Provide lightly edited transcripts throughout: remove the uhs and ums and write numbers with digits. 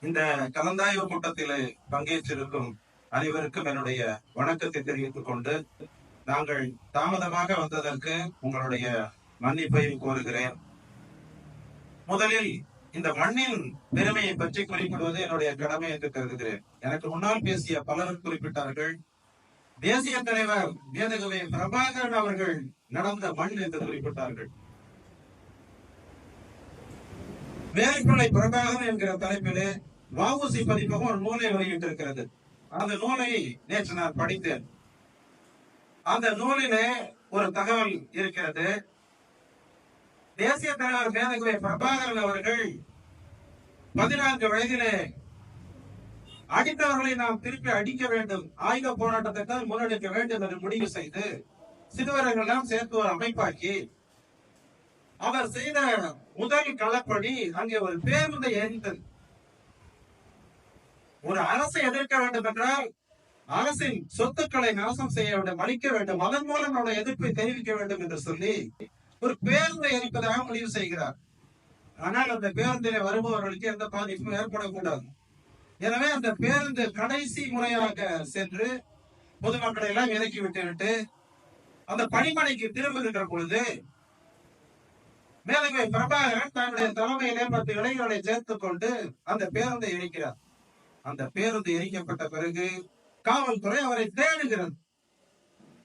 இந்த கலந்தாய்வு கூட்டத்தில் பங்கேற்றிருக்கும் அனைவருக்கும் என்னுடைய வணக்கத்தை தெரிவித்துக் கொண்டு, நாங்கள் தாமதமாக வந்ததற்கு உங்களுடைய மன்னிப்பை கோருகிறேன். முதலில் இந்த மண்ணின் பெருமையை பற்றி குறிப்பிடுவது என்னுடைய கடமை என்று கருதுகிறேன். எனக்கு முன்னால் பேசிய பலரும் குறிப்பிட்டார்கள். தேசிய தலைவர் மேதகவி பிரபாகரன் அவர்கள் நடந்த மண் என்று குறிப்பிட்டார்கள். வேலைப்பிள்ளை பிரபாகரன் என்கிற தலைப்பிலே வஉசி பதிப்பகம் ஒரு நூலை வெளியிட்டிருக்கிறது. அந்த நூலை நேற்று நான் படித்தேன். அந்த நூலிலே ஒரு தகவல் இருக்கிறது. தேசிய தலைவர் மேதகவி பிரபாகரன் அவர்கள் 14 வயதிலே அடித்தவர்களை நாம் திருப்பி அடிக்க வேண்டும், ஆயுத போராட்டத்தை தான் முன்னெடுக்க வேண்டும் என்று முடிவு செய்து சிறுவர்கள் எல்லாம் சேர்த்து ஒரு அமைப்பாக்கி அவர் செய்த முதல் களப்படி அங்கே ஒரு பேருந்தை எரிந்தது. ஒரு அரசை எதிர்க்க வேண்டும் என்றால் அரசின் சொத்துக்களை நாசம் செய்ய வேண்டும், அழிக்க வேண்டும், அதன் மூலம் நம்முடைய எதிர்ப்பை தெரிவிக்க வேண்டும் என்று சொல்லி ஒரு பேருந்தை எரிப்பதாக முடிவு செய்கிறார். ஆனால் அந்த பேருந்திலே வருபவர்களுக்கு எந்த பாதிப்பும் ஏற்படக்கூடாது. எனவே அந்த பேருந்து கடைசி முறையாக சென்று பொதுமக்களை எல்லாம் இறக்கி விட்டு அந்த பணிமனைக்கு திரும்புகின்ற பொழுது மேதகவி பிரபாகரன் தன்னுடைய தலைமையிலே 10 இளைஞர்களை சேர்த்துக் கொண்டு அந்த பேருந்தை எரிக்கிறார். அந்த பேருந்து எரிக்கப்பட்ட பிறகு காவல்துறை அவரை தேடுகிறது.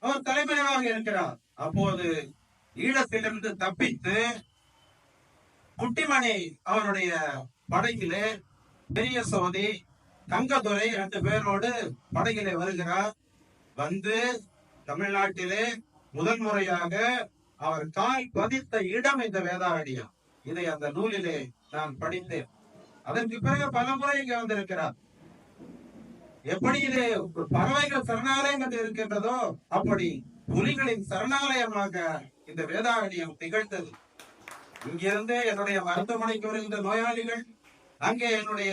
அவர் தலைமறைவாக இருக்கிறார். அப்போது ஈழத்திலிருந்து தப்பித்து குட்டிமணி அவருடைய படகிலே பெரிய சோதி தங்கதுரை 2 பேரோடு படகிலே வருகிறார். வந்து தமிழ்நாட்டிலே முதல் முறையாக அவர் கால் பதித்த இடம் இந்த வேதாரண்யம். இதை அந்த நூலிலே நான் படித்தேன். அதற்கு பிறகு பல முறை இங்கே வந்திருக்கிறார். எப்படி இது பறவைகள் சரணாலயம் என்று இருக்கின்றதோ அப்படி புலிகளின் சரணாலயமாக இந்த வேதாரண்யம் திகழ்ந்தது. இங்கிருந்து என்னுடைய மருத்துவமனைக்கு வருகின்ற நோயாளிகள் அங்கே என்னுடைய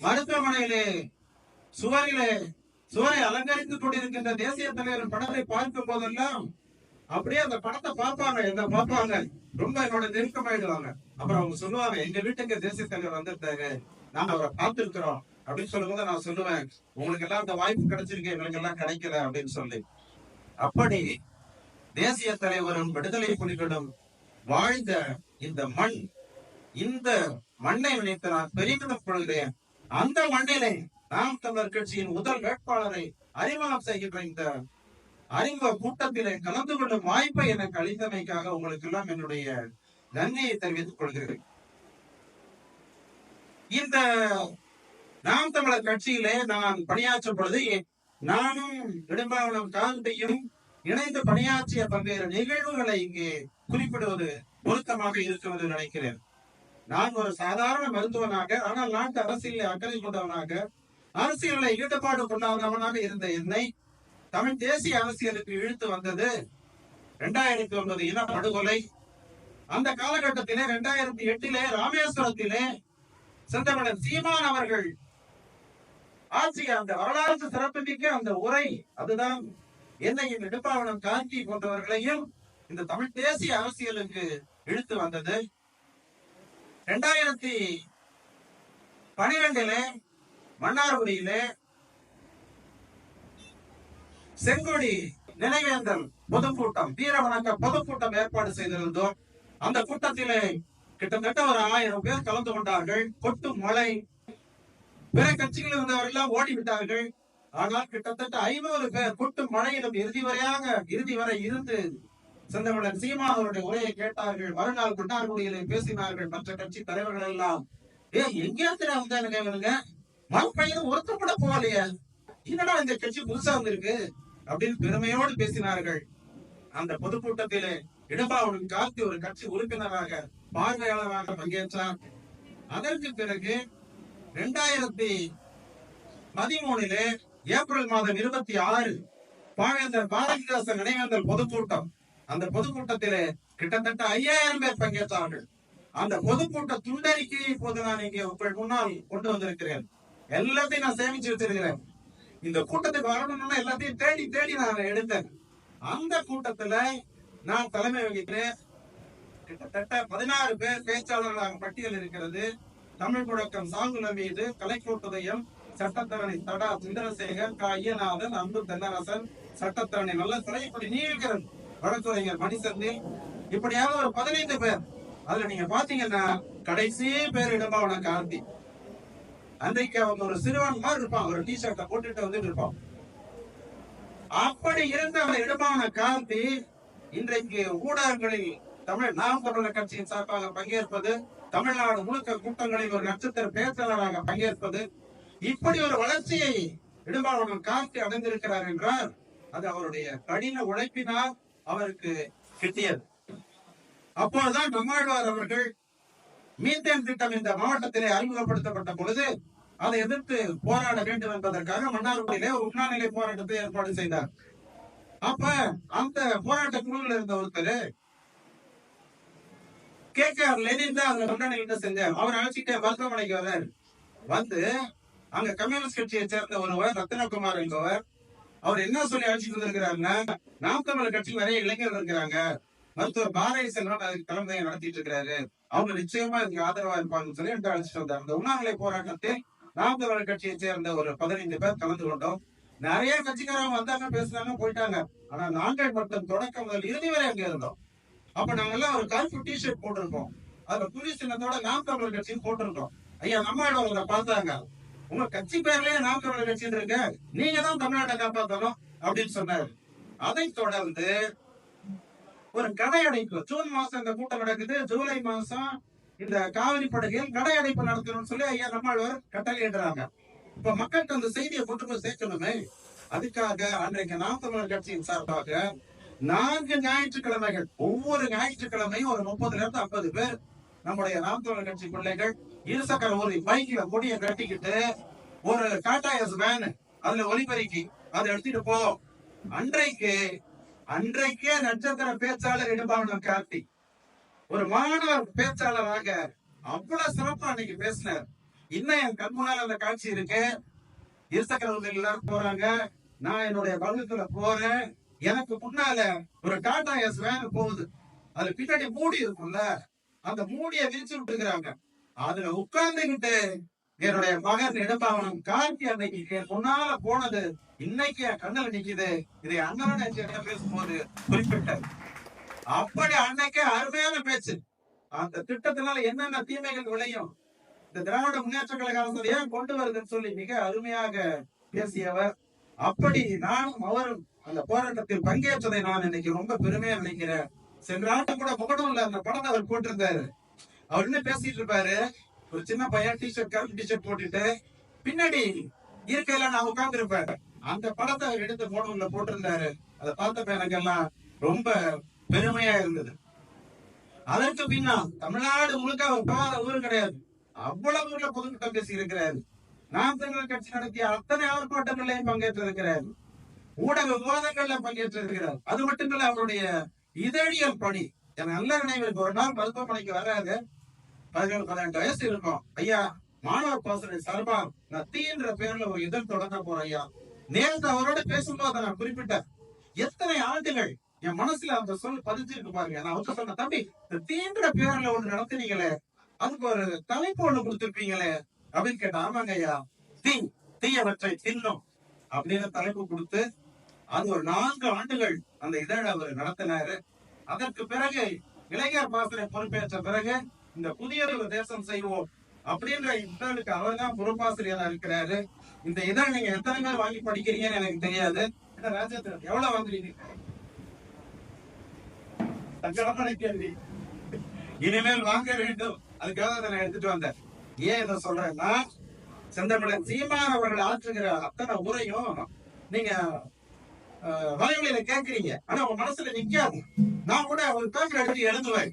மருத்துவமனையிலே சுவரை அலங்கரித்துக் கொண்டிருக்கின்ற தேசிய தலைவரின் படத்தை பார்க்கும் போதெல்லாம் அப்படியே அந்த படத்தை பார்ப்பாங்க, ரொம்ப என்னோட நெருக்கமாயிடுவாங்க. அப்புறம் அவங்க சொல்லுவாங்க, எங்க வீட்டுக்கு தேசிய தலைவர் வந்திருந்தாரு, நாங்க அவரை பார்த்திருக்கிறோம் அப்படின்னு சொல்லும்போது நான் சொல்லுவேன், உங்களுக்கு எல்லாம் அந்த வாய்ப்பு கிடைச்சிருக்கு, எங்களுக்கு எல்லாம் கிடைக்கல அப்படின்னு சொல்லி. அப்படி தேசிய தலைவரும் விடுதலை புலிகளும் வாழ்ந்த இந்த மண், இந்த மண்ணை நினைத்து நான் பெரிதும் கொள்கிறேன். அந்த மண்ணிலே நாம் தமிழர் கட்சியின் முதல் வேட்பாளரை அறிமுகம் செய்கின்ற இந்த அறிமுக கூட்டத்திலே கலந்து கொள்ளும் வாய்ப்பை எனக்கு அளித்தமைக்காக உங்களுக்கு எல்லாம் என்னுடைய நன்றியை தெரிவித்துக் கொள்கிறேன். இந்த நாம் தமிழர் கட்சியிலே நான் பணியாற்றும் பொழுது நானும் இடும்பாவனம் காந்தியும் இணைந்து பணியாற்றிய பல்வேறு நிகழ்வுகளை இங்கே குறிப்பிடுவது பொருத்தமாக இருக்கும் என்று நினைக்கிறேன். நான் ஒரு சாதாரண மருத்துவனாக, ஆனால் நாட்டு அரசியலை அக்கறை கொண்டவனாக, அரசியலில் ஈடுபாடு கொண்டாதவனாக இருந்த என்னை தமிழ் தேசிய அரசியலுக்கு இழுத்து வந்தது 2009 இன படுகொலை. அந்த காலகட்டத்திலே 2008 ராமேஸ்வரத்திலே செந்தமிழன் சீமான் அவர்கள் ஆட்சிய அந்த வரலாற்று சிறப்புமிக்க அந்த உரை, அதுதான் என்னையும் இடும்பாவனம் காந்தி போன்றவர்களையும் இந்த தமிழ் தேசிய அரசியலுக்கு இழுத்து வந்தது. 2012 மன்னார்குடியிலே செங்கொடி நினைவேந்தல் பொதுக்கூட்டம், வீர வணக்க பொதுக்கூட்டம் ஏற்பாடு செய்திருந்தோம். அந்த கூட்டத்திலே கிட்டத்தட்ட ஒரு 1000 பேர் கலந்து கொண்டார்கள். கொட்டும் மழை, பிற கட்சிகளில் இருந்தவர்கள் ஓடிவிட்டார்கள். ஆனால் கிட்டத்தட்ட 500 பேர் கொட்டும் மழையிலும் இறுதி வரை இருந்து செந்தமிழன் சீமான் அவருடைய உரையை கேட்டார்கள். மறுநாள் மன்னார்குடியிலே பேசினார்கள் மற்ற கட்சி தலைவர்கள் எல்லாம். எங்கேயாத்திர வந்தானுங்க, மழை பெய்யுது, ஒருத்தர் கூட போகலையே, என்னடா இந்த கட்சி புதுசா வந்திருக்கு அப்படின்னு பெருமையோடு பேசினார்கள். அந்த பொதுக்கூட்டத்திலே இடும்பாவனம் காந்தி ஒரு கட்சி உறுப்பினராக, பார்வையாளராக பங்கேற்றார். அதற்கு பிறகு 2013 ஏப்ரல் மாதம் 26 பாவேந்தர் பாரதிதாசன் நினைவேந்தல் பொதுக்கூட்டம். அந்த பொதுக்கூட்டத்திலே கிட்டத்தட்ட 5000 பேர் பங்கேற்றார்கள். அந்த பொதுக்கூட்ட துண்டறிக்கையை இப்போது நான் இங்கே உங்கள் முன்னால் கொண்டு வந்திருக்கிறேன். எல்லாத்தையும் நான் சேமிச்சு வச்சிருக்கிறேன். இந்த கூட்டத்துக்கு வரணும்னா எல்லாத்தையும் தேடி நான் எடுத்தேன். அந்த கூட்டத்துல நான் தலைமை வகிக்கிறேன். கிட்டத்தட்ட 16 பேர் பேச்சாளர்களாக பட்டியல் இருக்கிறது. தமிழ் முழக்கம் சாகுல மீது, கலைக்கோட்டுதயம், சட்டத்தரணி தடா சுந்தரசேகர், கா ஐயநாதன், அன்பு தென்னரசன், சட்டத்தரணி நல்ல சிறை, இப்படி நீள்கிறது. வழக்குரைஞர் மணிசந்தில், இப்படியாக ஒரு 15 பேர். அதுல நீங்க பாத்தீங்கன்னா கடைசி பேர் இடம்பாவன காந்தி. அன்றைக்கு அவங்க ஒரு சிறுவன் மாதிரி இருப்பான், ஒரு டிஷர்ட்டை போட்டுட்டு வந்துட்டு இருப்பான். அப்படி இருந்த அந்த இடமான காந்தி இன்றைக்கு ஊடகங்களில் நாம் தமிழர் கட்சியின் சார்பாக பங்கேற்பது, தமிழ்நாடு முழுக்க கூட்டங்களில் ஒரு நட்சத்திர பேச்சாளராக பங்கேற்பது, இப்படி ஒரு வளர்ச்சியை இடும்பாவனம் காந்தி அடைந்திருக்கிறார் என்றால் அது அவருடைய கடின உழைப்பினால் அவருக்கு கிட்டியது. அப்போதுதான் நம்மாழ்வார் அவர்கள் மீத்தேன் திட்டம் இந்த மாவட்டத்திலே அறிமுகப்படுத்தப்பட்ட பொழுது அதை எதிர்த்து போராட வேண்டும் என்பதற்காக மன்னார்குடியிலே ஒரு உண்ணாநிலை போராட்டத்தை ஏற்பாடு செய்தார். அப்ப அந்த போராட்ட குழுவில் இருந்த ஒருத்தர் KKR லெனின் தான் அந்த முன்னணியில செஞ்சார். அவர் அழைச்சிட்டே மருத்துவமனைக்கு வர்றார். வந்து அங்க கம்யூனிஸ்ட் கட்சியை சேர்ந்த ஒருவர் ரத்னகுமார் என்பவர், அவர் என்ன சொல்லி அழைச்சிட்டு வந்திருக்கிறாருன்னா, நாம் தமிழர் கட்சி நிறைய இளைஞர்கள் இருக்கிறாங்க, மருத்துவர் பாரதி செல்வன் அதுக்கு தலைமையை நடத்திட்டு இருக்கிறாரு, அவங்க நிச்சயமா இதுக்கு ஆதரவா இருப்பாங்கன்னு சொல்லி அழைச்சிட்டு வந்தார். அந்த உண்ணாநிலை போராட்டத்தில் நாம் தமிழர் கட்சியை சேர்ந்த ஒரு 15 பேர் கலந்து கொண்டோம். நிறைய கட்சிக்காரங்க வந்தாங்க, பேசினாங்க, போயிட்டாங்க. ஆனா நாங்கள் மட்டும் தொடக்கம் முதல் இறுதி வரை அங்க இருந்தோம். அப்ப நாங்க எல்லாம் ஒரு கருப்பு டிஷர்ட் போட்டிருக்கோம், அதுல புலி சின்னத்தோட நாம் தமிழர் கட்சின்னு போட்டிருக்கோம். ஐயா நம்மளோட பார்த்தாங்க, உங்க கட்சி பேர்லயே நாம் தமிழர் கட்சி இருக்க, நீங்க தான் தமிழ்நாட்டை காப்பாற்றணும் அப்படின்னு சொன்னாரு. அதை தொடர்ந்து ஒரு கடை அடைப்பு, ஜூன் மாசம் இந்த கூட்டம் நடக்குது, ஜூலை மாசம் இந்த காவிரி படுகையில் கடை அடைப்பு நடத்தணும்னு சொல்லி ஐயா நம்மளவர் கட்டளையிடுறாங்க. இப்ப மக்களுக்கு அந்த செய்தியை கொண்டு போய் சேர்க்கணுமே, அதுக்காக அன்றைக்கு நாம் தமிழர் கட்சியின் சார்பாக 4 ஞாயிற்றுக்கிழமைகள், ஒவ்வொரு ஞாயிற்றுக்கிழமையும் ஒரு 30ல இருந்து 50 பேர் நம்முடைய நாம் தமிழர் கட்சி பிள்ளைகள் இருசக்கர ஒரு பைக்ல கொடியை கட்டிக்கிட்டு ஒரு டாடா எஸ் வேன், அதுல ஒலிபெருக்கி அதை எடுத்துட்டு போவோம். அன்றைக்கே நட்சத்திர பேச்சாளர் இடும்பாவனம் காந்தி ஒரு மாணவர் பேச்சாளராக அவ்வளவு சிறப்பா அன்னைக்கு பேசினார். இன்னும் என் கண் முன்னால் அந்த காட்சி இருக்கு. இருசக்கர எல்லாரும் போறாங்க, நான் என்னுடைய வகுப்புல போறேன், எனக்கு முன்னால ஒரு டாடா எஸ் வேன் போகுது, அதுல பின்னாடி மூடி இருக்கும்ல, அந்த மூடியை விரிச்சு விட்டுருக்காங்க. அதுல உட்கார்ந்துகிட்டு என்னுடைய மகன் இடும்பாவனம் காந்தி அன்னைக்கு முன்னால போனது இன்னைக்கு கண்ணில் நிக்குது. இதை அண்ணன் பேசும்போது குறிப்பிட்டார். அப்படி அன்னைக்கே அருமையான பேச்சு. அந்த திட்டத்தினால என்னென்ன தீமைகள் விளையும், இந்த திராவிட முன்னேற்ற கழக அரசு ஏன் கொண்டு வருதுன்னு சொல்லி மிக அருமையாக பேசியவர். அப்படி நானும் அவரும் அந்த போராட்டத்தில் பங்கேற்றதை நான் இன்னைக்கு ரொம்ப பெருமையா நினைக்கிறேன். சென்ற ஆண்டு கூட முகநூல்ல அந்த படத்தை அவர் போட்டிருந்தாரு. அவர் என்ன பேசிட்டு இருப்பாரு, ஒரு சின்ன பையன் டிஷர்ட் கருப்பு டிஷர்ட் போட்டுட்டு பின்னாடி இருக்கையில நான் உட்கார்ந்து இருப்பேன். அந்த படத்தை அவர் எடுத்து முகநூல்ல போட்டிருந்தாரு. அதை பார்த்த எனக்கு எல்லாம் ரொம்ப பெருமையா இருந்தது. அதற்கு பின்னா தமிழ்நாடு முழுக்க அவர் போகாத ஊரு கிடையாது, அவ்வளவு ஊர்ல பொதுக்கூட்டம் பேசி இருக்கிறாரு. நாம் தமிழர் கட்சி நடத்திய அத்தனை ஆர்ப்பாட்டங்களையும் பங்கேற்றிருக்கிறார், ஊடக விவாதங்கள்ல பங்கேற்றிருக்கிறார். அது மட்டுமல்ல, அவருடைய இதழியல் பணி எனக்கு நல்ல நினைவு. ஒரு நாள் மருத்துவமனைக்கு வராது, 17-18 வயசு இருக்கும். ஐயா மாணவர் பாசறை சார்பா நான் தீன்ற பேர்ல ஒரு இதழ் தொடங்க போறேன் ஐயா. நேற்று அவரோட பேசும்போது நான் குறிப்பிட்டேன், எத்தனை ஆண்டுகள் என் மனசுல அந்த சொல் பதிச்சிருக்கு பாருங்க. நான் அவருக்கு சொன்ன, தம்பி இந்த தீன்ற பேர்ல ஒண்ணு நடத்தினீங்களே, அதுக்கு ஒரு தலைப்பு ஒண்ணு கொடுத்திருப்பீங்களே அப்படின்னு கேட்டேன். ஆமாங்க ஐயா, தீயவற்றை தின்னும் அப்படின்னு தலைப்பு கொடுத்து அது ஒரு 4 ஆண்டுகள் அந்த இதழ அவர் நடத்தினாரு. அதற்கு பிறகு இளைஞர் பாசறை பொறுப்பேற்ற பிறகு இந்த புதிய தேசம் செய்வோம் அப்படின்ற இதழுக்கு அவர் தான் பொறுப்பாசிரியரா இருக்கிறாரு. இந்த இதழ் நீங்க எத்தனை பேர் வாங்கி படிக்கிறீங்கன்னு எனக்கு தெரியாது. ராஜேந்திரன் எவ்வளவு வாங்குறீங்க? கேள்வி. இனிமேல் வாங்க வேண்டும், அதுக்காக அதை நான் எடுத்துட்டு வந்தேன். ஏன் இதை சொல்றேன்னா, செந்தமிழன் சீமான் அவர்கள் ஆற்றுகிற அத்தனை உரையும் நீங்க வலைவலியில கேட்கறீங்க, ஆனா உங்க மனசுல நிக்காது. நான் கூட ஒரு பேப்பர் எடுத்து எழுதுவேன்,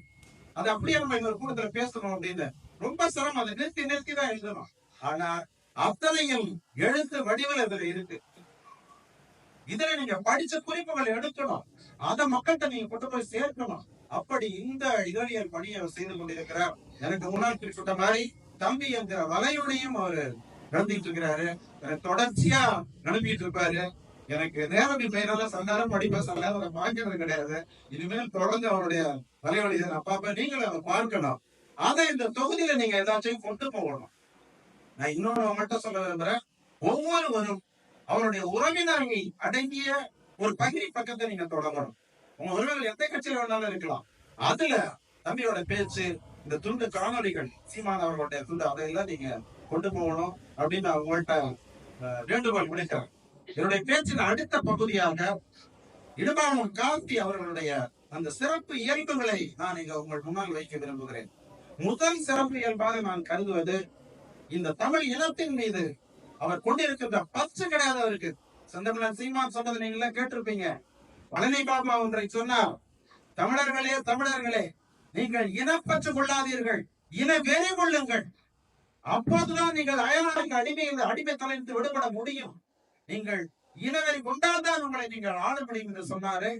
அது அப்படியே நம்ம இன்னொரு கூட்டத்துல பேசணும் அப்படின்னு ரொம்ப சிரமம். அதை நிறுத்தி தான் எழுதணும். ஆனா அத்தனையும் எழுத்து வடிவில் இதுல இருக்கு. இதுல நீங்க படிச்ச குறிப்புகள் எடுக்கணும், அதை மக்கள்கிட்ட நீங்க கொண்டு போய் சேர்க்கணும். அப்படி இந்த இதழியல் பணியை செய்து கொண்டிருக்கிறார். எனக்கு முன்னாள் குறிப்பிட்ட மாதிரி தம்பி என்கிற வலையுடையும் அவரு நடத்திட்டு இருக்கிறாரு, தொடர்ச்சியா அனுப்பிட்டு இருப்பாரு. எனக்கு நேரடி பெயரால சந்தானம் படிப்ப சொல்லாத அதை பார்க்கறது கிடையாது. இனிமேல் தொடர்ந்து அவருடைய வலைவழியை நான் பார்ப்பேன். நீங்களும் அதை பார்க்கணும். அதை இந்த தொகுதியில நீங்க ஏதாச்சும் கொண்டு போகணும். நான் இன்னொன்னு மட்டும் சொல்ல விரும்புறேன். ஒவ்வொருவரும் அவருடைய உறவினர்கள் அடங்கிய ஒரு பகிரி பக்கத்தை நீங்க தொடங்கணும். உங்க உறவினர்கள் எந்த கட்சியில வேணாலும் இருக்கலாம். அதுல தம்பியோட பேச்சு, இந்த துண்டு காணொலிகள், சீமான் அவர்களுடைய துண்டு, அதையெல்லாம் நீங்க கொண்டு போகணும் அப்படின்னு நான் உங்கள்கிட்ட வேண்டுகோள் விடுக்கிறேன். என்னுடைய பேச்சின் அடுத்த பகுதியாக இடும்பாவனம் காந்தி அவர்களுடைய அந்த சிறப்பு இயல்புகளை நான் இங்க உங்கள் முன்னால் வைக்க விரும்புகிறேன். முதல் சிறப்பு இயல்பாக நான் கருதுவது, இந்த தமிழ் இனத்தின் மீது அவர் கொண்டிருக்கின்ற பற்று கிடையாது அவருக்கு. செந்தமிழன் சீமான் சொன்னது நீங்களே கேட்டிருப்பீங்க. பழனி பாபா ஒன்றை சொன்னார், தமிழர்களே தமிழர்களே, நீங்கள் இனப்பற்று கொள்ளாதீர்கள், இன வெறி கொள்ளுங்கள். அப்போதுதான் நீங்கள் அயலாருக்கு அடிமைத்தலைந்து விடுபட முடியும். நீங்கள் இனவெறி கொண்டால்தான் உங்களை நீங்கள் ஆள முடியும் என்று சொன்னாரு.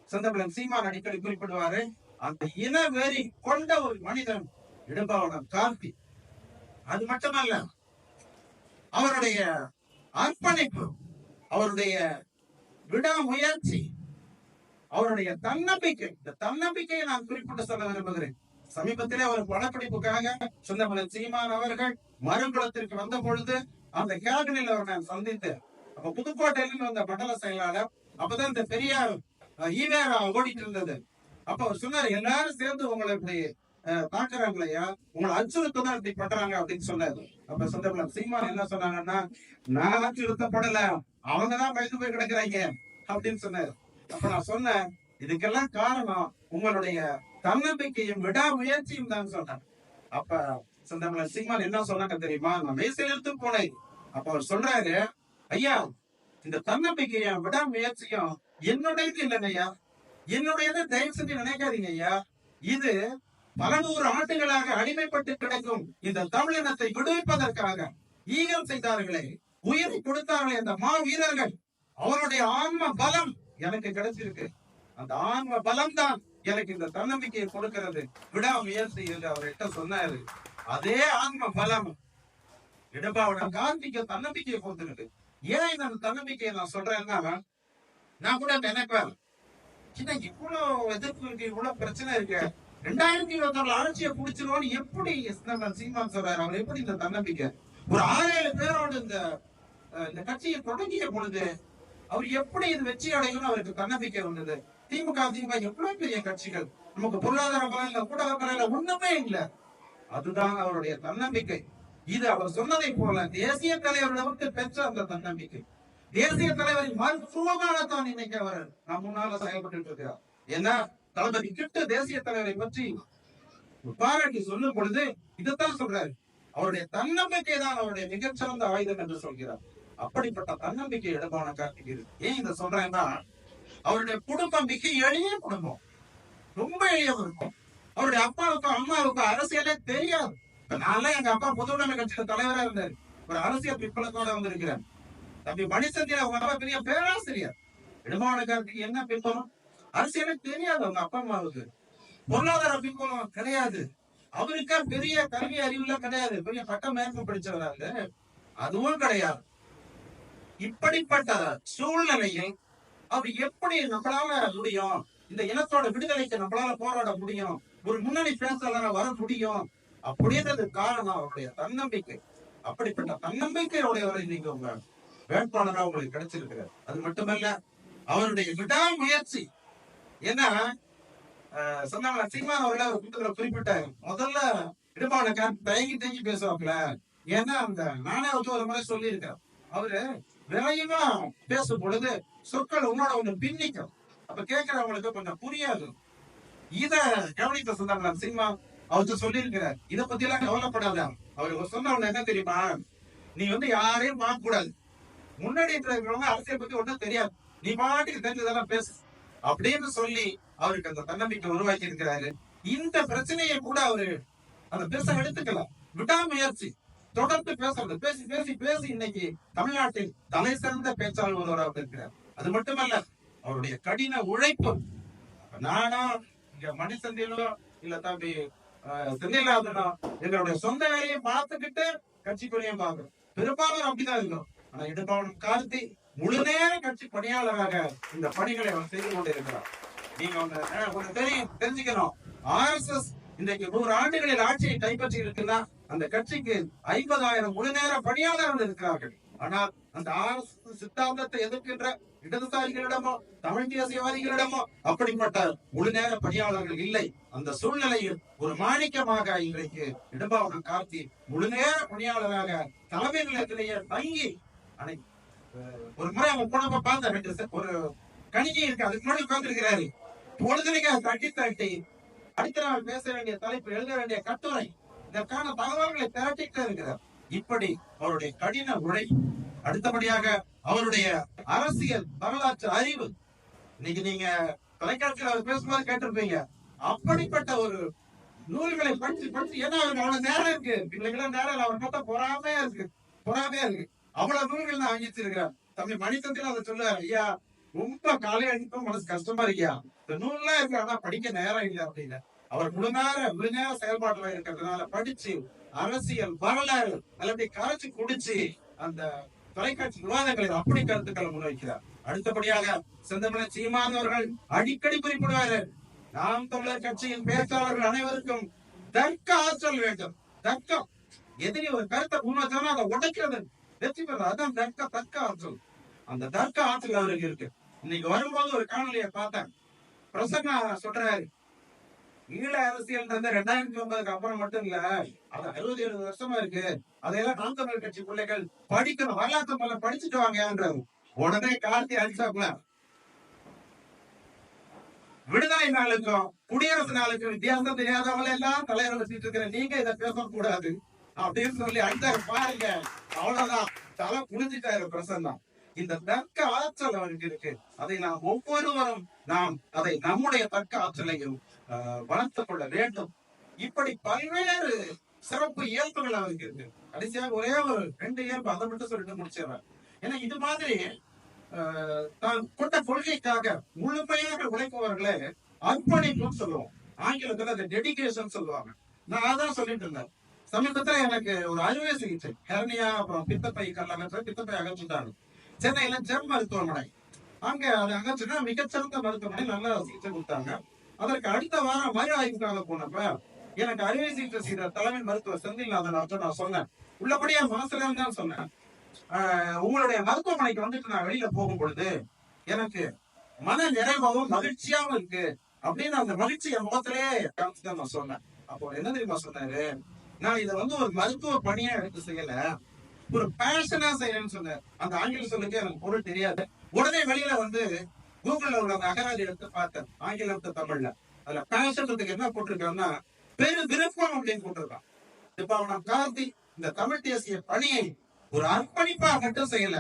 செந்தமிழன் சீமான் அடிக்கடி குறிப்பிடுவாரு. அந்த இனவெறி கொண்ட ஒரு மனிதன் இடும்பாவனம் காந்தி. அது மட்டுமல்ல, அவருடைய அர்ப்பணிப்பு, அவருடைய விடாமுயற்சி, அவருடைய தன்னம்பிக்கை, இந்த தன்னம்பிக்கையை நான் குறிப்பிட்டு சொல்ல விரும்புகிறேன். சமீபத்திலே ஒரு படப்பிடிப்புக்காக செந்தமிழன் சீமான் அவர்கள் மருங்குளத்திற்கு வந்த பொழுது அந்த கேபினில் அவர் நான் சந்தித்தேன். அப்ப புதுக்கோட்டையிலிருந்து வந்த மண்டல செயலாளர், அப்பதான் இந்த பெரியார் ஈவேரா ஓடிட்டு இருந்தது. அப்ப அவர் சொன்னாரு, எல்லாரும் சேர்ந்து உங்களை இப்படி தாக்குறாங்களையா, உங்களை அச்சுறுத்ததான் இப்படி பண்றாங்க அப்படின்னு சொன்னாரு. அப்ப செந்தமிழன் சீமான் என்ன சொன்னாங்கன்னா, நான் அச்சுறுத்தப்படல, அவங்கதான் பயந்து போய் கிடக்குறாங்க அப்படின்னு சொன்னாரு. அப்ப நான் சொன்னேன், இதுக்கெல்லாம் காரணம் உங்களுடைய தன்னம்பிக்கையும் விடாமுயற்சியும் தான் சொன்னேன். அப்ப செந்தமிழன் சீமான் என்ன சொன்னாங்க தெரியுமா? நான் மேசையில் எடுத்து போனேன். அப்ப அவர் சொல்றாரு, ஐயா, இந்த தன்னம்பிக்கையும் விடாமுயற்சியும் என்னுடையது இல்லைங்க ஐயா, என்னுடையது தயவு செஞ்சு நினைக்காதீங்க ஐயா. இது பல நூறு ஆண்டுகளாக அடிமைப்பட்டு கிடக்கும் இந்த தமிழினத்தை விடுவிப்பதற்காக ஈகம் செய்தார்களே, உயிரை கொடுத்தார்களே அந்த மா வீரர்கள், அவருடைய ஆன்ம பலம் எனக்கு கிடைச்சிருக்கு. அந்த ஆன்ம பலம் தான் எனக்கு இந்த தன்னம்பிக்கையை கொடுக்கிறது, விடாமுயற்சி என்று அவர்கிட்ட சொன்னாரு. அதே ஆன்ம பலம் இடும்பாவனம் காந்திக்கு தன்னம்பிக்கையை கொடுத்துருக்கு. ஏன் இந்த தன்னம்பிக்கையை நான் சொல்றேன்னா, நான் கூட நினைப்பேன், இவ்வளவு எதிர்ப்பு இருக்கு, இவ்வளவு பிரச்சனை இருக்கு, 2024 ஆட்சியை புடிச்சிருவோம் எப்படி சீமான் சொல்றாரு? அவர் எப்படி இந்த தன்னம்பிக்கை? ஒரு 6-7 பேரோடு இந்த கட்சியை தொடங்கிய பொழுது அவர் எப்படி இது வெற்றி அடையும் அவருக்கு தன்னம்பிக்கை வந்தது. திமுக எவ்வளவு பெரிய கட்சிகள், நமக்கு பொருளாதார பலன்ல கூட பலன்ல ஒண்ணுமே இல்லை. அதுதான் அவருடைய தன்னம்பிக்கை. இது அவர் சொன்னதை போல தேசிய தலைவரிடமிருந்து பெற்ற அந்த தன்னம்பிக்கை. தேசிய தலைவரின் மருத்துவமாகத்தான் இன்னைக்கு அவர் நம் முன்னால செயல்பட்டு இருக்கிறார். ஏன்னா தளபதி கிட்ட தேசிய தலைவரை பற்றி பாராட்டி சொல்லும் பொழுது இதைத்தான் சொல்றாரு, அவருடைய தன்னம்பிக்கை தான் அவருடைய மிகச்சிறந்த ஆயுதம் என்று சொல்கிறார். அப்படிப்பட்ட தன்னம்பிக்கை இடும்பாவனம் காந்தி இருக்கு. ஏன் இதை சொல்றேன்னா, அவருடைய குடும்பம் மிக எளிய குடும்பம், ரொம்ப எளிய இருக்கும். அவருடைய அப்பாவுக்கும் அம்மாவுக்கும் அரசியலே தெரியாது. நான் எங்க அப்பா பொதுவுடைமை கட்சியில தலைவரா இருந்தாரு, ஒரு அரசியல் பிற்பலத்தோட வந்திருக்கிறேன். தம்பி மணிசந்திரன் அவங்க அப்பா பெரிய பேராசிரியர். இடும்பாவனம் காந்திக்கு என்ன பின்பலம்? அரசியலே தெரியாது அவங்க அப்பா அம்மாவுக்கு. பொருளாதார பின்பலம் கிடையாது. அவருக்கா பெரிய கல்வி அறிவுல கிடையாது, பெரிய பட்ட மேற்பு படிச்சவராங்க, அதுவும் கிடையாது. இப்படிப்பட்ட சூழ்நிலையில் அவர் எப்படி நம்மளால முடியும், இந்த இனத்தோட விடுதலைக்கு நம்மளால போராட முடியும், ஒரு முன்னணி பேச்சாளராக வர முடியும் அப்படின்றது காரணம் அவருடைய தன்னம்பிக்கை. அப்படிப்பட்ட தன்னம்பிக்கையுடையவரை நீங்க உங்க வேட்பாளராக உங்களுக்கு கிடைச்சிருக்கிறார். அது மட்டுமல்ல, அவருடைய விடாமுயற்சி. ஏன்னா சொன்னாங்க, சீமான் அவர்கள் ஒரு கூட்டத்துல குறிப்பிட்டாரு, முதல்ல இடும்பாவனம் காந்தி தயங்கி பேசுவாப்ல. ஏன்னா அந்த நானே ஒரு முறை சொல்லி இருக்கேன், அவரு விரைவா பேசும் பொழுது சொற்கள் உன்னோட ஒண்ணு பின்னிக்கும், அப்ப கேட்கிறவங்களுக்கு கொஞ்சம் புரியாது. இத கவனித்த சொன்னாங்க சீமான் அவருக்கு சொல்லி இருக்கிறார், இத பத்தி எல்லாம் கவலைப்படாத. அவருக்கு சொன்ன ஒண்ணு என்ன தெரியுமா, நீ யாரையும் பார்க்க கூடாது, முன்னாடி இருக்கிறவங்க அரசியல் பத்தி ஒன்றும் தெரியாது, நீ பாட்டுக்கு தெரிஞ்சதெல்லாம் பேசு அப்படின்னு சொல்லி அவருக்கு அந்த தன்னம்பிக்கை உருவாக்கி இருக்கிறாரு. இந்த பிரச்சனையை கூட அவரு அந்த பெருசா எடுத்துக்கலாம். விடாமுயற்சி, தொடர்ந்து பேசுறது, பேசி பேசி பேசி இன்னைக்கு தமிழ்நாட்டில் தலை சிறந்த பேச்சாளர் ஒருவராக இருக்கிறார். அது மட்டுமல்ல, அவருடைய கடின உழைப்பு. நானா இங்க மணிசந்திலோ இல்ல தம்பி செந்திலாதனோ எங்களுடைய சொந்த வேலையை பார்த்துக்கிட்டு கட்சிக்குள்ளேயும் பார்க்கிறோம், பெரும்பாலும் அப்படிதான் இருக்கும். ஆனா இடும்பாவனம் காந்தி முழு நேர கட்சி பணியாளராக இந்த பணிகளை அவர் செய்து கொண்டு இருக்கிறார். நீங்க தெரிஞ்சுக்கணும், RSS இன்றைக்கு 100 ஆண்டுகளில் ஆட்சியை கைப்பற்றி இருக்குன்னா அந்த கட்சிக்கு 50,000 முழு நேர பணியாளர்கள் இருக்கிறார்கள். ஆனால் அந்த RSS சித்தாந்தத்தை எதிர்க்கின்ற இடதுசாரிகளிடமோ தமிழ் தேசியவாதிகளிடமோ அப்படிப்பட்ட முழு நேர பணியாளர்கள் இல்லை. அந்த சூழ்நிலையில் ஒரு மாணிக்கமாக இன்றைக்கு இடும்பாவனம் கார்த்தி முழு நேர பணியாளராக தலைமை நிலையத்திலேயே தங்கி ஒரு முறை அவன் போனப்ப பார்த்த ஒரு கணினி இருக்கு, அதுக்கு முன்னாடி உட்கார்ந்து இருக்கிறாரு. பொழுதுனைக்காக தட்டி தட்டி அடுத்த நாள் பேச வேண்டிய தலைப்பு, எழுத வேண்டிய கட்டுரை, இதற்கான தகவல்களை திரட்டிட்டு இருக்கிறார். இப்படி அவருடைய கடின உழை, அடுத்தபடியாக அவருடைய அரசியல் வரலாற்று அறிவு. இன்னைக்கு நீங்க தொலைக்காட்சியில் அவர் பேசும்போது கேட்டிருப்பீங்க, அப்படிப்பட்ட ஒரு நூல்களை படிச்சு படிச்சு, ஏன்னா அவருக்கு அவ்வளவு நேரம் இருக்கு, எங்களுக்கு நேரம் அவர் பார்த்தா பொறாமையா இருக்கு, பொறாமையா இருக்கு. அவ்வளவு நூல்கள் நான் வாங்கிச்சிருக்கிறேன். தம்பி மணித்தந்திரம் அதை சொல்லுவாரு, ஐயா ரொம்ப காலையில அடிக்கும் மனசு கஷ்டமா இருக்கியா, இந்த நூல்லாம் இருக்கு ஆனா படிக்க நேரம் இல்லை அப்படின்னு. அவர் முழு நேர செயல்பாட்டுல இருக்கிறதுனால படிச்சு அரசியல் வரலாறு அல்லது கரைச்சு குடிச்சு அந்த தொலைக்காட்சி விவாதங்களில் அப்படி கருத்துக்களை முன்வைக்கிறார். அடுத்தபடியாக செந்தமிழன் சீமான் அவர்கள் அடிக்கடி குறிப்பிடுவாரு, நாம் தமிழர் கட்சியின் பேச்சாளர்கள் அனைவருக்கும் தர்க்க ஆற்றல் வேண்டும். தர்க்கம், எதிரி ஒரு கருத்தை முன்வச்சோம்னா அதை உடைக்கிறது வெற்றி பெற, அதான் தர்க்க ஆற்றல். அந்த தர்க்க ஆற்றல் அவருக்கு இருக்கு. இன்னைக்கு வரும்போது ஒரு காணொலியை பார்த்தேன், பிரசன்னா சொல்றாரு, ஈழ அரசியல் 2009 அப்புறம் மட்டும் இல்ல, அது 60-70 வருஷமா இருக்கு, அதையெல்லாம் நாம் தமிழர் கட்சி பிள்ளைகள் படிக்கணும், வரலாற்று மேல படிச்சுட்டு வாங்கன்றாரு. உடனே கார்த்தி அடிச்சாப்புல, விடுதலை நாளுக்கும் குடியரசு நாளுக்கும் வித்தியாசம் தெரியாதவங்க எல்லாம் தலைவர் வச்சுட்டு இருக்கிற நீங்க இதை பேசக்கூடாது அப்படின்னு சொல்லி அடிச்சாரு பாருங்க. அவ்வளவுதான், தலை புரிஞ்சுட்டாரு பிரசன்னா. இந்த தர்க்க ஆற்றல் அவருக்கு இருக்கு. அதை நாம் ஒவ்வொருவரும் அதை நம்முடைய தர்க்க ஆற்றலையும் வளர்த்துக் கொள்ள வேண்டும். இப்படி பல்வேறு சிறப்பு இயல்புகள் அவருக்கு இருக்கு. கடைசியாக ஒரே ஒரு 2 இயல்பு அதை மட்டும் சொல்லிட்டு முடிச்சிடறேன். ஏன்னா இது மாதிரி தான் கொண்ட கொள்கைக்காக முழுமையாக உழைப்பவர்களே அர்ப்பணிப்புன்னு சொல்லுவோம். ஆங்கிலத்துல அதை டெடிகேஷன் சொல்லுவாங்க. நான் அதான் சொல்லிட்டு இருந்தேன். சமீபத்துல எனக்கு ஒரு அறுவை சிகிச்சை, ஹெர்னியா, அப்புறம் பித்தப்பை பித்தப்பை அகற்றிட்டாங்க. சென்னையில ஜெம் மருத்துவமனை, அங்க அதை அகற்றினா மிகச்சிறந்த மருத்துவமனை, நல்ல சிகிச்சை கொடுத்தாங்க. அதற்கு அடுத்த வாரம் மறு ஆய்வுக்காக போனப்ப எனக்கு அறுவை சிகிச்சை செய்த தலைமை மருத்துவர் செந்தில்நாதன் நான் சொன்னேன், உள்ளபடியா மனசுல தான் சொன்னேன், உங்களுடைய மருத்துவமனைக்கு வந்துட்டு நான் வெளியில போகும் பொழுது எனக்கு மன நிறைவாகவும் மகிழ்ச்சியாவும் இருக்கு அப்படின்னு அந்த மகிழ்ச்சி என் முகத்திலே காமிச்சுதான் நான் சொன்னேன். அப்போ என்ன தெரியுமா சொன்னாரு, நான் இதை ஒரு மருத்துவ பணியா எடுத்து செய்யல, ஒரு பேஷனா செய்யறேன்னு சொன்னார். அந்த ஆங்கில சொல்லுக்கு எனக்கு பொருள் தெரியாது. உடனே வெளியில கூகுள்ல உள்ள அந்த அகராதி எடுத்து பார்த்தேன், ஆங்கிலத்தை தமிழ்ல. அதுல பேஷன்றதுக்கு என்ன போட்டிருக்காங்கன்னா பெரு விருப்பம் அப்படின்னு போட்டிருக்கான். இப்ப அவன் கார்த்தி இந்த தமிழ் தேசிய பணியை ஒரு அர்ப்பணிப்பா மட்டும் செய்யல,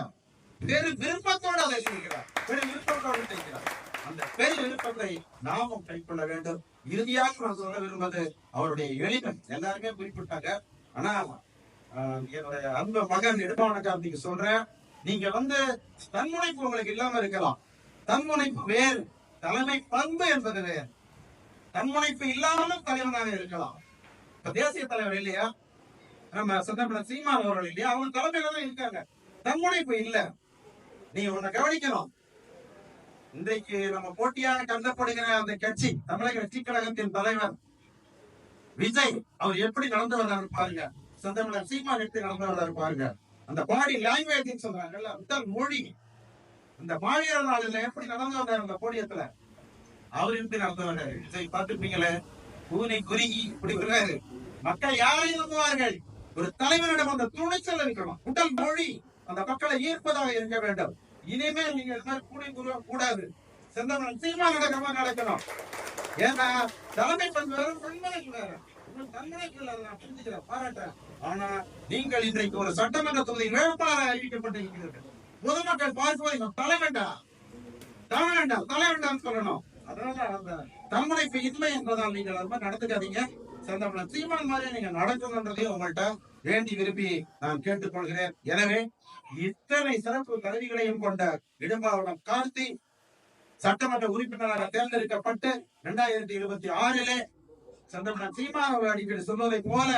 பெரு விருப்பத்தோடு அதை செய்கிறார், பெரு விருப்பத்தோடு செய்கிறார். அந்த பெரு விருப்பத்தை நாமும் கைக்கொள்ள வேண்டும். இறுதியாக நான் சொல்ல விரும்புவது அவருடைய எளிமை. எல்லாருமே குறிப்பிட்டாங்க, ஆனா என்னுடைய அன்பு மகன் இடும்பாவன கார்த்திக்கு சொல்றேன், நீங்க தன்முனைப்பு உங்களுக்கு இல்லாம இருக்கலாம், தன்முனைப்பு வேறு, தலைமை பண்பு என்பது வேறு. தன்முனைப்பு இல்லாமலும் தலைவனாக இருக்கலாம். இப்ப தேசிய தலைவர் இல்லையா, நம்ம செந்தமிழன் சீமான் அவர்கள் இல்லையா, அவங்க தலைமையில தான் இருக்காங்க, தன்முனைப்பு இல்ல. நீங்க ஒண்ணு கவனிக்கணும், இன்றைக்கு நம்ம போட்டியாக கருதப்படுகிற அந்த கட்சி தமிழக வெற்றி கழகத்தின் தலைவர் விஜய், அவர் எப்படி நடந்து வர்றாரு பாருங்க, செந்தமிழன் சீமான் எப்படி நடந்து வர்றாரு பாருங்க. அந்த பாடி லாங்குவேஜ் சொல்றாங்கல்ல, முதல் மொழி, அந்த மாவீரர் நாளில் எப்படி நடந்து வந்தார் அந்த போடியத்துல, அவர் எப்படி நடந்து வர்றாரு விஜய் பார்த்துருப்பீங்களே, கூனி குறுகி இப்படி வருவாரு. மக்கள் யாரை நம்புவார்கள்? ஒரு தலைவரிடம் அந்த துணிச்சல் இருக்கணும், உடல் மொழி அந்த மக்களை ஈர்ப்பதாக இருக்க வேண்டும். இனிமேல் நீங்க கூடி குறுக கூடாது, செந்தமிழன் சீமான் நடக்கமா நடக்கணும். ஏன்னா தலைமை பண்பு வேற, தன்முனைப்பு வேற. பாராட்டுறேன். ஆனா நீங்கள் இன்றைக்கு ஒரு சட்டமன்ற தொகுதி வேட்பாளர் அறிவிக்கப்பட்டிருக்கிறீர்கள். பொதுமக்கள் பார்ப்பதை தலைவேண்டாம் சொல்லணும். அதனால அந்த தன்முனைப்பு இல்லை என்பதால் நீங்கள் அது மாதிரி நடத்துக்காதீங்க. செந்தமிழன் சீமான் மாதிரி நீங்க நடக்கணுன்றதையும் உங்கள்கிட்ட வேண்டி விரும்பி நான் கேட்டுக்கொள்கிறேன். எனவே இத்தனை சிறப்பு கருவிகளையும் கொண்ட இடும்பாவனம் கார்த்தி சட்டமன்ற உறுப்பினராக தேர்ந்தெடுக்கப்பட்டு 2026 செந்தமிழன் சீமான் அவர்கள் அடிக்கடி சொல்வதை போல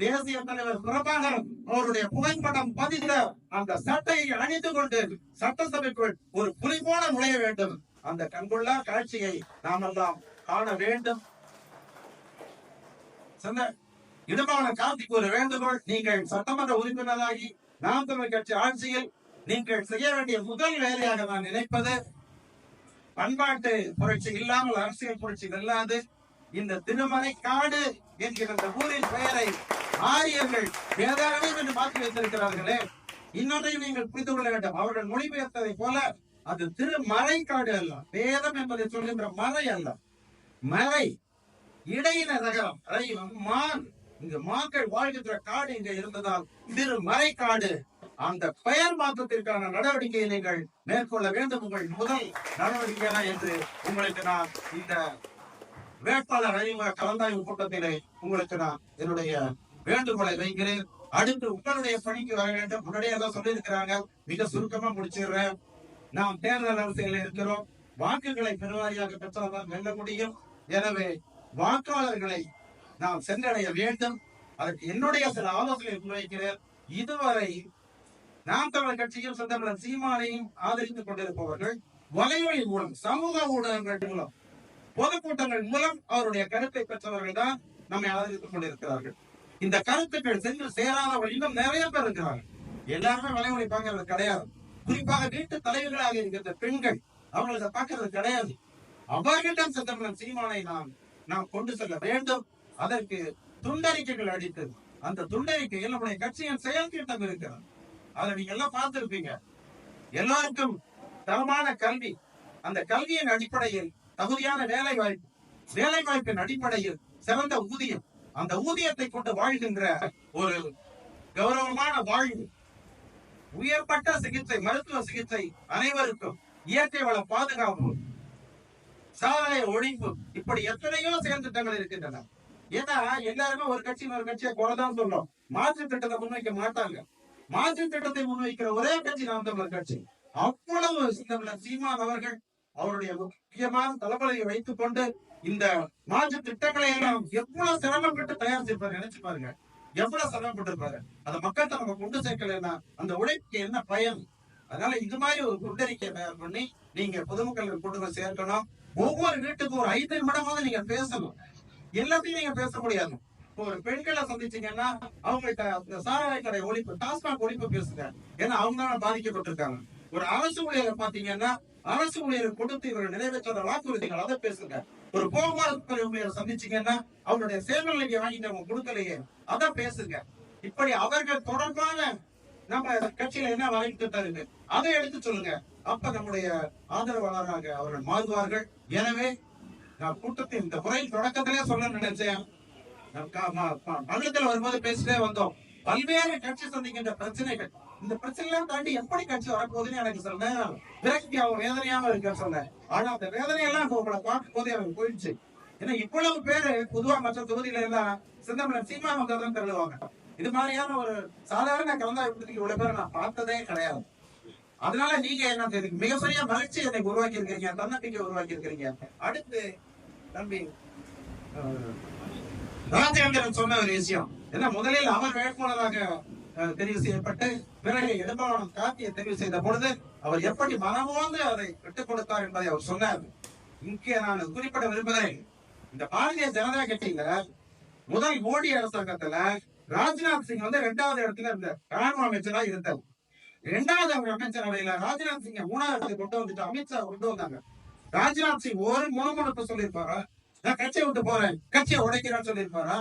தேசிய தலைவர் பிரபாகரன் அவருடைய புகைப்படம் பதிந்த அந்த சட்டையை அணிந்து கொண்டு சட்டசபைக்குள் ஒரு புலி போல நுழைய வேண்டும். அந்த கண்கொள்ளா காட்சியை நாம் எல்லாம் காண வேண்டும். சொந்த இடும்பாவனம் கார்த்திக் ஒரு வேண்டுகோள், நீங்கள் சட்டமன்ற உறுப்பினராகி நாம் தமிழர் கட்சி ஆட்சியில் நீங்கள் செய்ய வேண்டிய முதல் வேலையாக நான் நினைப்பது, பண்பாட்டு புரட்சி இல்லாமல் அரசியல் புரட்சி வெல்லாது. இந்த திருமலை காடு என்கிற இந்த ஊரின் பெயரை ஆரியர்கள் வேதாரண்யம் என்று மாற்றி வைத்திருக்கிறார்களே, இன்னொன்றையும் நீங்கள் புரிந்து கொள்ள வேண்டும். அவர்கள் மொழிபெயர்த்ததை போல அது திருமலைக்காடு அல்ல, வேதம் என்பதை சொல்கின்ற மலை அல்ல, மலை இடையின நகரம் மான். இங்கு மாக்கள் வாழ்கின்ற காடு இங்க இருந்ததால் திருமலைக்காடு. அந்த பெயர் மாற்றத்திற்கான நடவடிக்கையை நீங்கள் மேற்கொள்ள வேண்டும். உங்கள் முதல் நடவடிக்கை என்று உங்களுக்கு நான் இந்த வேட்பாளர் அறிமுக கலந்தாய்வு கூட்டத்திலே உங்களுக்கு நான் என்னுடைய வேண்டுகோளை வைக்கிறேன். அடுத்து உங்களுடைய பணிக்கு வர வேண்டும். முன்னாடியே தான் சொல்லியிருக்கிறாங்க, மிக சுருக்கமா முடிச்சிடுறேன். நாம் தேர்தல் அரசியல் இருக்கிறோம். வாக்குகளை பெருவாரியாக பெற்றால்தான் வெல்ல முடியும். எனவே வாக்காளர்களை நாம் சென்றடைய வேண்டும். அதற்கு என்னுடைய சில ஆலோசனை முன்வைக்கிறேன். இதுவரை நாம் தமிழர் கட்சியும் செந்தமிழர் சீமானையும் ஆதரித்துக் கொண்டிருப்பவர்கள் வலைவழி மூலம், சமூக ஊடகங்கள் மூலம், பொதுக்கூட்டங்கள் மூலம் அவருடைய கருத்தை பெற்றவர்கள் தான் நம்மை ஆதரித்துக் கொண்டிருக்கிறார்கள். இந்த கருத்துக்கள் சென்று சேராத இன்னும் நிறைய பேர் இருக்கிறார்கள். எல்லாருமே வலைவழி பார்க்கறது கிடையாது. குறிப்பாக வீட்டு தலைவர்களாக இருக்கிற பெண்கள் அவங்களை பார்க்கறது கிடையாது. அவர்களிடம் செந்தமிழர் சீமானை நாம் கொண்டு செல்ல வேண்டும். அதற்கு துண்டறிக்கைகள் அடித்து, அந்த துண்டறிக்கையில் நம்முடைய கட்சியின் செயல் திட்டம் இருக்கிறது. அதை நீங்க எல்லாம் பார்த்திருப்பீங்க. எல்லாருக்கும் தரமான கல்வி, அந்த கல்வியின் அடிப்படையில் தகுதியான வேலை வாய்ப்பு, வேலை வாய்ப்பின் அடிப்படையில் சிறந்த ஊதியம், அந்த ஊதியத்தை கொண்டு வாழ்கின்ற ஒரு கௌரவமான வாழ்வு, உயர்பட்ட சிகிச்சை, மருத்துவ சிகிச்சை அனைவருக்கும், இயற்கை வள பாதுகாப்பு, சாலை ஒழிப்பு, இப்படி எத்தனையோ செயல் திட்டங்கள் இருக்கின்றன. ஏன்னா எல்லாருமே ஒரு கட்சியை குறைதான் சொல்றோம். மாற்று திட்டத்தை முன்வைக்க மாட்டாங்க. மாற்று திட்டத்தை முன்வைக்கிற ஒரே கட்சி நாம் தமிழர் கட்சி. அவ்வளவு சீமான் அவர்கள் அவருடைய முக்கியமான தளபதியை வைத்துக் கொண்டு இந்த மாற்று திட்டங்களை எல்லாம் எவ்வளவு சிரமப்பட்டு தயாரிச்சிருப்பாரு. நினைச்சு பாருங்க, எவ்வளவு சிரமப்பட்டிருப்பாரு. அந்த மக்கள் நம்ம கொண்டு சேர்க்கலன்னா அந்த உழைப்புக்கு என்ன பயன்? அதனால இது மாதிரி ஒரு குண்டறிக்கை தயார் பண்ணி நீங்க பொதுமக்களுக்கு கொண்டு போய் சேர்க்கணும். ஒவ்வொரு வீட்டுக்கும் ஒரு 5 நிமிடமாவது நீங்க பேசணும். எல்லாத்தையும் நீங்க பேச முடியாது. ஒரு பெண்களை சந்திச்சீங்கன்னா அவங்கள்ட்ட சாராய கடை ஒழிப்பு, டாஸ்மாக் ஒழிப்பு பேசுங்க. ஏன்னா அவங்க தான் பாதிக்கப்பட்டிருக்காங்க. ஒரு அரசு ஊழியரை பாத்தீங்கன்னா அரசு ஊழியரை கொடுத்து இவர்கள் நிறைவேற்ற வாக்குறுதிகள், அதை பேசுங்க. ஒரு போக்குவரத்து ஊழியரை சந்திச்சீங்கன்னா அவங்களுடைய சேவை நிலையை வாங்கிட்டு அவங்க கொடுக்கலையே, அதை பேசுங்க. இப்படி அவர்கள் தொடர்பான நம்ம கட்சியில என்ன வரைவு திட்டம் இருக்கு அதை எடுத்து சொல்லுங்க. அப்ப நம்முடைய ஆதரவாளராக அவர்கள் மாறுவார்கள். எனவே நான் கூட்டத்தின் இந்த முறையில் தொடக்கத்திலே சொல்ல நினைச்சேன். பள்ளத்தில் வரும்போது பேசிட்டே வந்தோம். பல்வேறு கட்சி சந்திக்கின்ற பிரச்சனைகள், இந்த பிரச்சனை தாண்டி எப்படி கட்சி வரப்போகுதுன்னு எனக்கு சொன்னேன். விரக்தியாவும் வேதனையாவும் இருக்குன்னு சொன்னேன். ஆனா அந்த வேதனையெல்லாம் உங்களை பார்க்கும் போதே எனக்கு போயிடுச்சு. ஏன்னா இவ்வளவு பேரு பொதுவா மற்ற தொகுதியில எல்லாம் செந்தமிழர் சீமான் வந்தாதான் தருவாங்க. இது மாதிரியான ஒரு சாதாரண கலந்தாய்வு இவ்வளவு பேரை நான் பார்த்ததே கிடையாது. அதனால நீங்க என்ன மிகப்பெரிய மகிழ்ச்சி எனக்கு உருவாக்கி இருக்கிறீங்க, தன்னம்பிக்கை உருவாக்கி இருக்கிறீங்க. அடுத்து தம்பி ராஜேந்திரன் சொன்ன ஒரு விஷயம் என்ன, முதலில் அவர் வேட்பாளராக தெரிவு செய்யப்பட்டு பிறகு இடும்பாவனம் கார்த்தியை தெரிவு செய்த பொழுது அவர் எப்படி மனமோந்து அதை விட்டுக் கொடுத்தார் என்பதை அவர் சொன்னார். இங்கே நான் குறிப்பிட விரும்புகிறேன். இந்த பாரதிய ஜனதா கட்சியில முதல் மோடி அரசாங்கத்துல ராஜ்நாத் சிங் 2வது இடத்துல இருந்த ராணுவ அமைச்சரா இருந்தார். 2வது அமைச்சரவையில ராஜ்நாத் சிங் 3வது இடத்துக்கு கொண்டு வந்துட்டு அமித்ஷா கொண்டு வந்தாங்க. ராஜ்நாத் சிங் ஒரு முணுமுணுப்பு சொல்லியிருப்பாரா? நான் கட்சியை விட்டு போறேன், கட்சியை உடைக்கிறான்னு சொல்லியிருப்பாரா?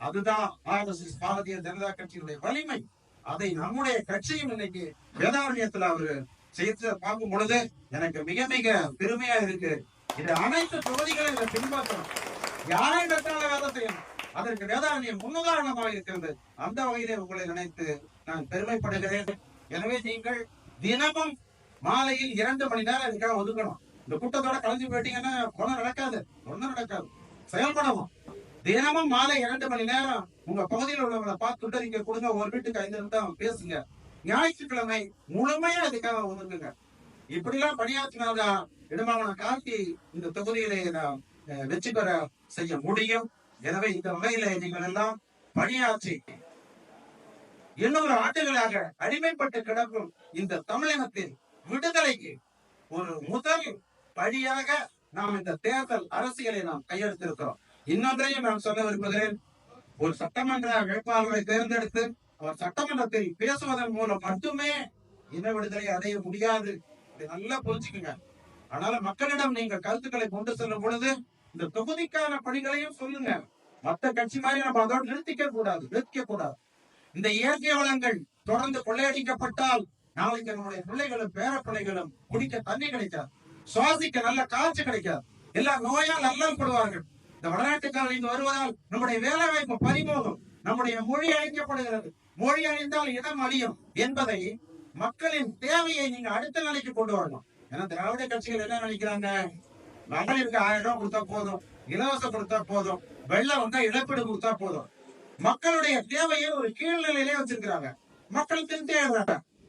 அதுதான் RSS பாரதிய ஜனதா கட்சியினுடைய வலிமை. அதை நம்முடைய கட்சியும் இன்னைக்கு வேதாரண்யத்துல அவரு செய்து பார்க்கும் பொழுது எனக்கு மிக மிக பெருமையா இருக்கு. இது அனைத்து தொகுதிகளும் இதை பின்பற்றணும். யாரை பெற்றாலும் வேலை செய்யணும். அதற்கு வேதாரண்யம் முன்னுதாரணமாக இருக்கிறது. அந்த வகையிலே உங்களை நினைத்து நான் பெருமைப்படுகிறேன். எனவே நீங்கள் தினமும் மாலையில் 2 மணி நேரம் இதுக்காக ஒதுக்கணும். இந்த கூட்டத்தோட கலந்து போயிட்டீங்கன்னா ஒன்றும் நடக்காது. செயல்படவும் தினமும் மாலை 2 மணி நேரம் உங்க பகுதியில் உள்ளவங்களை பார்த்து துண்டறிக்கை கொடுங்க. ஒரு வீட்டுக்கு 5 நிமிடம் பேசுங்க. ஞாயிற்றுக்கிழமை முழுமையா இதுக்காக ஒதுக்குங்க. இப்படி எல்லாம் பணியாற்றினால்தான் இடும்பாவனம் கார்த்தி இந்த தொகுதியிலே வெற்றி பெற செய்ய முடியும். எனவே இந்த வகையில நீங்கள் எல்லாம் பணியாற்றி 800 ஆண்டுகளாக அடிமைப்பட்டு கிடக்கும் இந்த தமிழினத்தின் விடுதலைக்கு ஒரு முதல் படியாக நாம் இந்த தேர்தல் அரசியலை நாம் கையெழுத்திருக்கிறோம். இன்னொன்றையும் நான் சொல்ல விரும்புகிறேன். ஒரு சட்டமன்ற வேட்பாளரை தேர்ந்தெடுத்து அவர் சட்டமன்றத்தில் பேசுவதன் மூலம் மட்டுமே இன விடுதலை அடைய முடியாது. இதை நல்லா புரிஞ்சுக்குங்க. அதனால மக்களிடம் நீங்கள் கருத்துக்களை கொண்டு செல்லும் பொழுது இந்த தொகுதிக்கான பணிகளையும் சொல்லுங்க. மத்த கட்சி மாதிரி நம்ம அதோடு நிறுத்திக்க கூடாது. இந்த இயற்கை வளங்கள் தொடர்ந்து கொள்ளையடிக்கப்பட்டால் நாளைக்கு நம்முடைய பிள்ளைகளும் பேர பிள்ளைகளும் குடிக்க தண்ணி கிடைக்காது, சுவாசிக்க நல்ல காற்று கிடைக்காது, எல்லா நோயால் அல்லல்படுவார்கள். இந்த வடநாட்டுக்காரர் இங்கு வருவதால் நம்முடைய வேலை வாய்ப்பு பறிபோகும், நம்முடைய மொழி அழிக்கப்படுகிறது. மொழி அழிந்தால் இடம் அழியும் என்பதை மக்களின் தேவையை நீங்க அடுத்த நிலைக்கு கொண்டு வரணும். ஏன்னா திராவிட கட்சிகள் என்ன நினைக்கிறாங்க, மகளிருக்கு 1000 ரூபாய் கொடுத்தா போதும், இலவசம் கொடுத்தா போதும், வெள்ளம் வந்தா இழப்பீடு கொடுத்தா போதும். மக்களுடைய தேவையை ஒரு கீழ்நிலையிலே வச்சிருக்கிறாங்க. மக்களுக்கு தேவை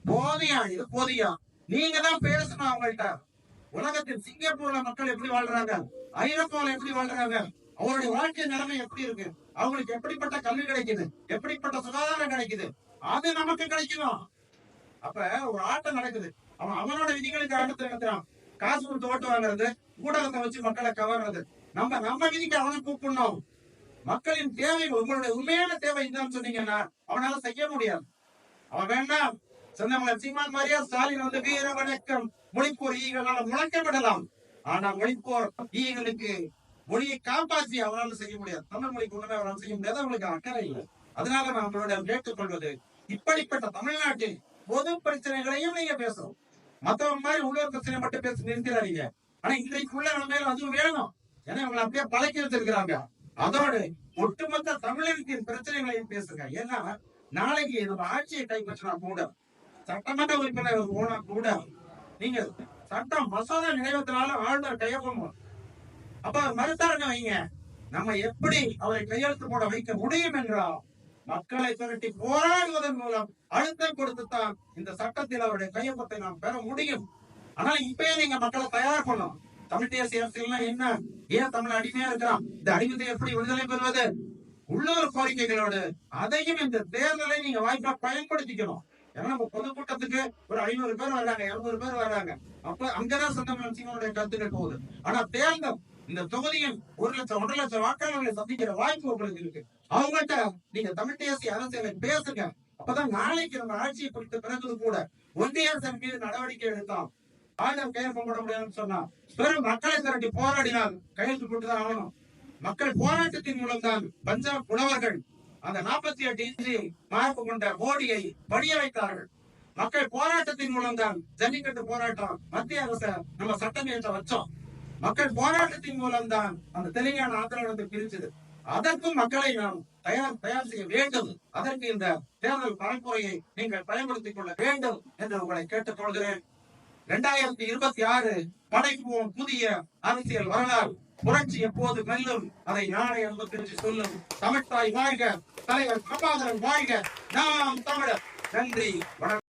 போதியா, இது போதியா. நீங்க தான் பேசணும் அவங்கள்ட்ட. உலகத்தில் சிங்கப்பூர்ல மக்கள் எப்படி வாழ்றாங்க, ஐரோப்பால எப்படி வாழ்றாங்க, அவருடைய வாழ்க்கை நிலைமை எப்படி இருக்கு, அவங்களுக்கு எப்படிப்பட்ட கல்வி கிடைக்குது, எப்படிப்பட்ட சுகாதாரம் கிடைக்குது, அது நமக்கு கிடைக்கணும். அப்ப ஒரு ஆட்டம் நடக்குது, அவனோட விதிகளுக்கு ஆட்டத்தை நடத்துறான். காசு கொடுத்து ஓட்டு வாங்குறது, ஊடகத்தை வச்சு மக்களை கவர்றது. நம்ம விதிக்கு அவனை கூப்பிடணும். மக்களின் தேவை, உங்களுடைய உண்மையான தேவை என்னன்னு சொன்னீங்கன்னா அவனால செய்ய முடியாது. அவன் வேண்டாம் சொன்ன சீமான் மாதிரியா ஸ்டாலின் வந்து வீர வணக்கம் மொழிப்போர் ஈகளால முழக்க விடலாம். ஆனா மொழிப்போர் ஈகளுக்கு மொழியை காப்பாற்றி அவரால் செய்ய முடியாது. தமிழ் மொழிக்கு ஒண்ணுமே அவரால் செய்ய முடியாது. அவங்களுக்கு அக்கறை இல்லை. அதனால நான் உங்களோட கேட்டுக்கொள்வது, இப்படிப்பட்ட தமிழ்நாட்டில் பொது பிரச்சனைகளையும் நீங்க பேசணும். மத்தவங்க மாதிரி உள்ளூர் பிரச்சனை மட்டும் பேச நிறுத்திடாதீங்க. ஆனா இன்றைக்குள்ள மேல அதுவும் வேணும். ஏன்னா இவங்களை அப்படியே பழக்கி வச்சிருக்கிறாங்க. அதோடு ஒட்டுமொத்த தமிழகத்தின் பிரச்சனைகளையும் பேசுங்க. ஏன்னா நாளைக்கு நம்ம ஆட்சியை கைப்பற்றினா கூட, சட்டமன்ற உறுப்பினர் போனா கூட, நீங்க சட்டம் மசோதா நிறைவேற்றினாலும் ஆளுநர் கையொப்பம் அப்ப மறுத்தாருங்க வைங்க, நம்ம எப்படி அவரை கையெழுத்து போட வைக்க முடியும் என்றால் மக்களை திரட்டி போராடுவதன் மூலம் அழுத்தம் கொடுத்துத்தான் இந்த சட்டத்தில் அவருடைய கையொப்பத்தை நாம் பெற முடியும். ஆனால் இப்பயே நீங்க மக்களை தயார் பண்ணணும். தமிழ் தேசிய அரசியல் என்ன, ஏன் தமிழ் அடிமையா இருக்கிறான், இந்த அடிமத்தை எப்படி விடுதலை பெறுவது, உள்ளூர் கோரிக்கைகளோடு அதையும் இந்த தேர்தலை நீங்க வாய்ப்பா பயன்படுத்திக்கணும். ஏன்னா நம்ம பொதுக்கூட்டத்துக்கு ஒரு 500 பேர் வர்றாங்க, 200 பேர் வர்றாங்க. அப்ப அங்கதான் சொந்தங்களுடைய கருத்துக்கள் போகுது. ஆனா தேர்தல் இந்த தொகுதியில் 1 லட்சம் 1.5 லட்சம் வாக்காளர்களை சந்திக்கிற வாய்ப்பு உங்களுக்கு இருக்கு. அவங்கள்ட்ட நீங்க தமிழ் தேசிய அரசியலை பேசுங்க. அப்பதான் நாளைக்கு நம்ம ஆட்சியை குறித்த பிறகு கூட ஒன்றிய அரசின் மீது நடவடிக்கை எடுத்தால் ஆளுநர் கையெழுத்து போட முடியாதுன்னு சொன்னா பெரும் மக்களை திரட்டி போராடினால் கையெழுத்து போட்டுதான் ஆகணும். மக்கள் போராட்டத்தின் மூலம் தான் பஞ்சாப் புலவர்கள் அந்த 48 இன்ச்சு மார்பு கொண்ட மோடியை படிய வைத்தார்கள். மக்கள் போராட்டத்தின் மூலம் தான் ஜல்லிக்கட்டு போராட்டம் மத்திய அரசு நம்ம சட்டம் இயற்ற வச்சோம். மக்கள் போராட்டத்தின் மூலம் தான் அந்த தெலுங்கானா ஆந்திராவிலிருந்து பிரிச்சது. அதற்கும் மக்களை நாம் தயார் செய்ய வேண்டும். அதற்கு இந்த தேர்தல் பரப்புரையை நீங்கள் பயன்படுத்திக் கொள்ள வேண்டும் என்று உங்களை கேட்டுக்கொள்கிறேன். 2026 படைப்போம் புதிய அரசியல் வரலாறு. புரட்சி எப்போது வெல்லும் அதை நாளை அனுபவித்து சொல்லும். தமிழ்த்தாய் வாழ்க, தலைவர் பிரபாகரன் வாழ்க, நாம் தமிழர். நன்றி, வணக்கம்.